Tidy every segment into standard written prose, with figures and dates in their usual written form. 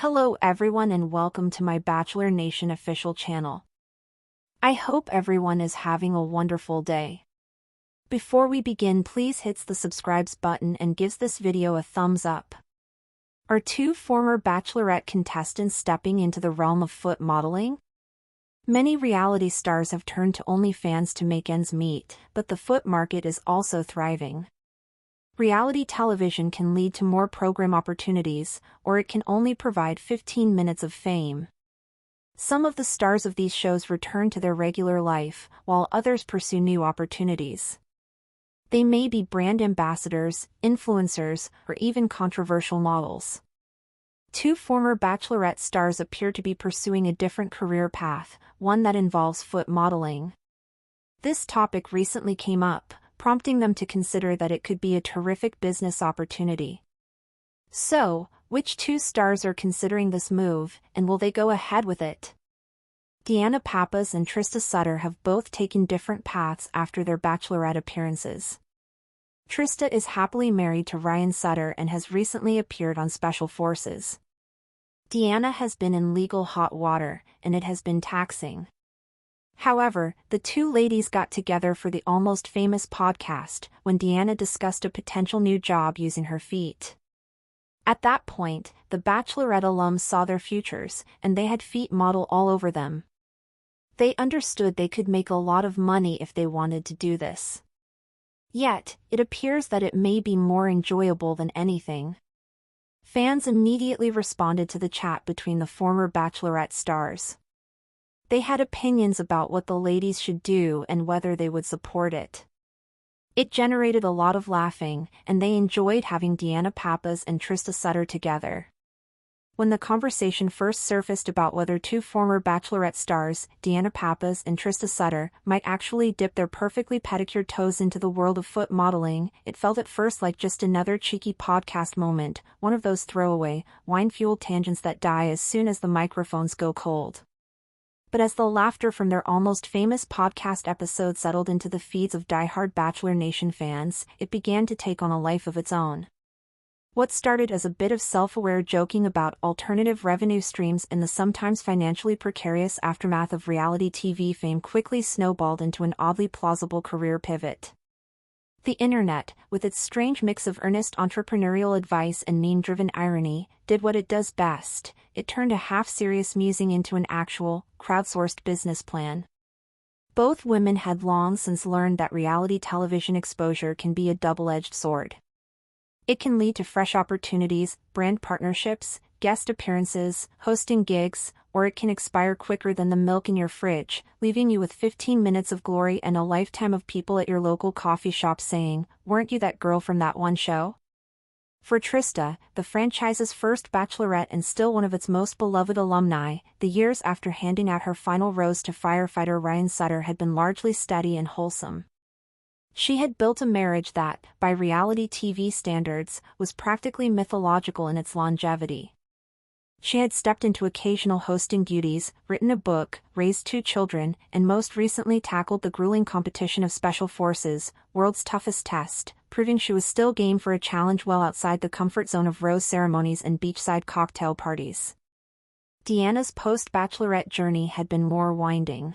Hello everyone and welcome to my Bachelor Nation official channel. I hope everyone is having a wonderful day. Before we begin, please hit the subscribe button and gives this video a thumbs up. Are two former Bachelorette contestants stepping into the realm of foot modeling? Many reality stars have turned to OnlyFans to make ends meet, but the foot market is also thriving. Reality television can lead to more program opportunities, or it can only provide 15 minutes of fame. Some of the stars of these shows return to their regular life, while others pursue new opportunities. They may be brand ambassadors, influencers, or even controversial models. Two former Bachelorette stars appear to be pursuing a different career path, one that involves foot modeling. This topic recently came up, prompting them to consider that it could be a terrific business opportunity. So, which two stars are considering this move, and will they go ahead with it? Deanna Pappas and Trista Sutter have both taken different paths after their Bachelorette appearances. Trista is happily married to Ryan Sutter and has recently appeared on Special Forces. Deanna has been in legal hot water, and it has been taxing. However, the two ladies got together for the Almost Famous podcast when Deanna discussed a potential new job using her feet. At that point, the Bachelorette alums saw their futures, and they had feet model all over them. They understood they could make a lot of money if they wanted to do this. Yet, it appears that it may be more enjoyable than anything. Fans immediately responded to the chat between the former Bachelorette stars. They had opinions about what the ladies should do and whether they would support it. It generated a lot of laughing, and they enjoyed having Deanna Pappas and Trista Sutter together. When the conversation first surfaced about whether two former Bachelorette stars, Deanna Pappas and Trista Sutter, might actually dip their perfectly pedicured toes into the world of foot modeling, it felt at first like just another cheeky podcast moment, one of those throwaway, wine-fueled tangents that die as soon as the microphones go cold. But as the laughter from their Almost Famous podcast episode settled into the feeds of diehard Bachelor Nation fans, it began to take on a life of its own. What started as a bit of self-aware joking about alternative revenue streams in the sometimes financially precarious aftermath of reality TV fame quickly snowballed into an oddly plausible career pivot. The internet, with its strange mix of earnest entrepreneurial advice and meme-driven irony, did what it does best. It turned a half-serious musing into an actual, crowdsourced business plan. Both women had long since learned that reality television exposure can be a double-edged sword. It can lead to fresh opportunities, brand partnerships, guest appearances, hosting gigs, or it can expire quicker than the milk in your fridge, leaving you with 15 minutes of glory and a lifetime of people at your local coffee shop saying, "Weren't you that girl from that one show?" For Trista, the franchise's first Bachelorette and still one of its most beloved alumni, the years after handing out her final rose to firefighter Ryan Sutter had been largely steady and wholesome. She had built a marriage that, by reality TV standards, was practically mythological in its longevity. She had stepped into occasional hosting duties, written a book, raised two children, and most recently tackled the grueling competition of Special Forces, World's Toughest Test, proving she was still game for a challenge well outside the comfort zone of rose ceremonies and beachside cocktail parties. Deanna's post-Bachelorette journey had been more winding.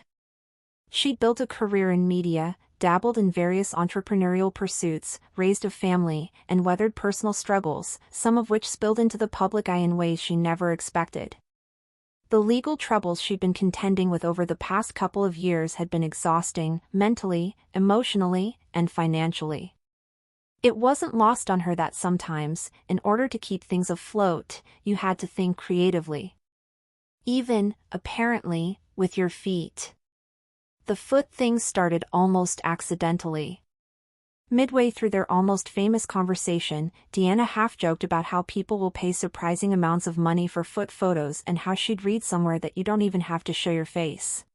She'd built a career in media, dabbled in various entrepreneurial pursuits, raised a family, and weathered personal struggles, some of which spilled into the public eye in ways she never expected. The legal troubles she'd been contending with over the past couple of years had been exhausting, mentally, emotionally, and financially. It wasn't lost on her that sometimes, in order to keep things afloat, you had to think creatively. Even, apparently, with your feet. The foot thing started almost accidentally. Midway through their Almost Famous conversation, Deanna half-joked about how people will pay surprising amounts of money for foot photos and how she'd read somewhere that you don't even have to show your face.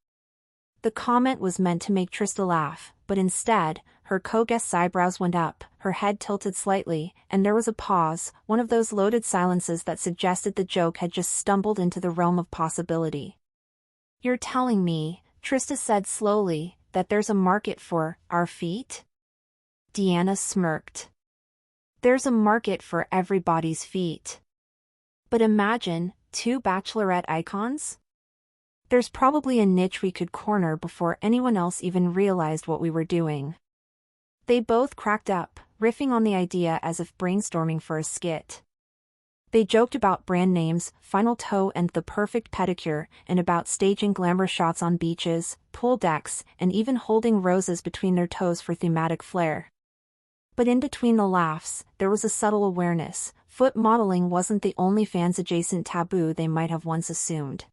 The comment was meant to make Trista laugh, but instead, her co-guest's eyebrows went up, her head tilted slightly, and there was a pause, one of those loaded silences that suggested the joke had just stumbled into the realm of possibility. "You're telling me," Trista said slowly, "that there's a market for our feet?" Deanna smirked. "There's a market for everybody's feet. But imagine, two Bachelorette icons? There's probably a niche we could corner before anyone else even realized what we were doing. They both cracked up, riffing on the idea as if brainstorming for a skit. They joked about brand names, final toe and the perfect pedicure, and about staging glamour shots on beaches, pool decks, and even holding roses between their toes for thematic flair. But in between the laughs, there was a subtle awareness: foot modeling wasn't the OnlyFans-adjacent taboo they might have once assumed.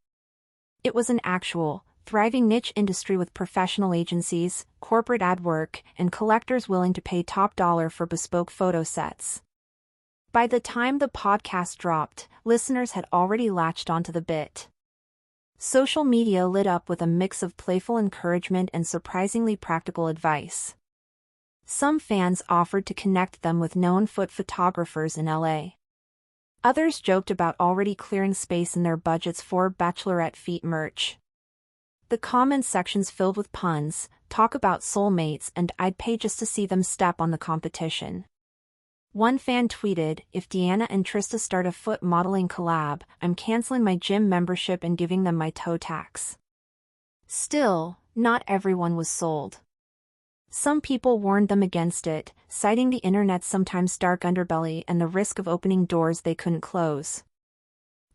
It was an actual, thriving niche industry with professional agencies, corporate ad work, and collectors willing to pay top dollar for bespoke photo sets. By the time the podcast dropped, listeners had already latched onto the bit. Social media lit up with a mix of playful encouragement and surprisingly practical advice. Some fans offered to connect them with known foot photographers in LA. Others joked about already clearing space in their budgets for Bachelorette feet merch. The comment sections filled with puns, talk about soulmates, and I'd pay just to see them step on the competition. One fan tweeted, "If Deanna and Trista start a foot modeling collab, I'm canceling my gym membership and giving them my toe tax." Still, not everyone was sold. Some people warned them against it, citing the internet's sometimes dark underbelly and the risk of opening doors they couldn't close.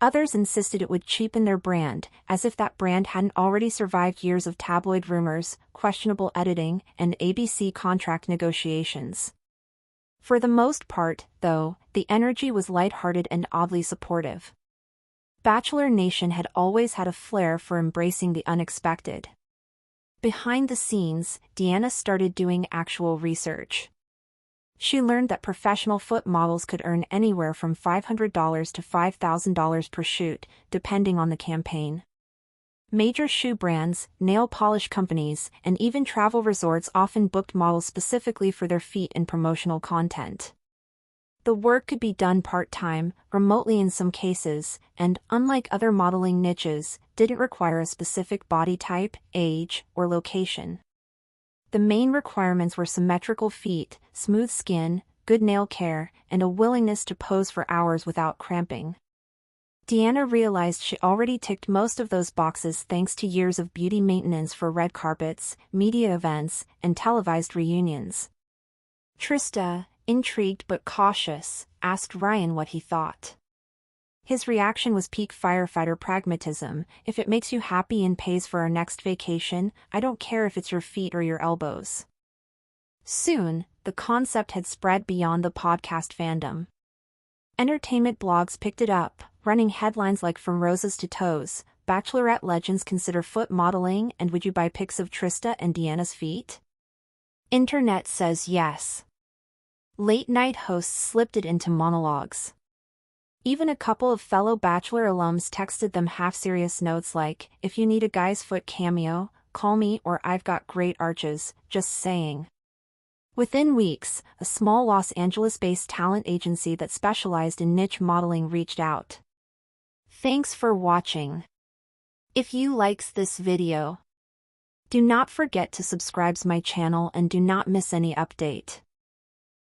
Others insisted it would cheapen their brand, as if that brand hadn't already survived years of tabloid rumors, questionable editing, and ABC contract negotiations. For the most part, though, the energy was lighthearted and oddly supportive. Bachelor Nation had always had a flair for embracing the unexpected. Behind the scenes, Deanna started doing actual research. She learned that professional foot models could earn anywhere from $500 to $5,000 per shoot, depending on the campaign. Major shoe brands, nail polish companies, and even travel resorts often booked models specifically for their feet in promotional content. The work could be done part-time, remotely in some cases, and, unlike other modeling niches, didn't require a specific body type, age, or location. The main requirements were symmetrical feet, smooth skin, good nail care, and a willingness to pose for hours without cramping. Deanna realized she already ticked most of those boxes thanks to years of beauty maintenance for red carpets, media events, and televised reunions. Trista, intrigued but cautious, asked Ryan what he thought. His reaction was peak firefighter pragmatism: "If it makes you happy and pays for our next vacation, I don't care if it's your feet or your elbows." Soon, the concept had spread beyond the podcast fandom. Entertainment blogs picked it up, running headlines like "From Roses to Toes, Bachelorette legends consider foot modeling, and would you buy pics of Trista and Deanna's feet?" Internet says yes. Late-night hosts slipped it into monologues. Even a couple of fellow Bachelor alums texted them half-serious notes like, "If you need a guy's foot cameo, call me," or "I've got great arches, just saying." Within weeks, a small Los Angeles-based talent agency that specialized in niche modeling reached out. Thanks for watching. If you likes this video, do not forget to subscribe to my channel and do not miss any update.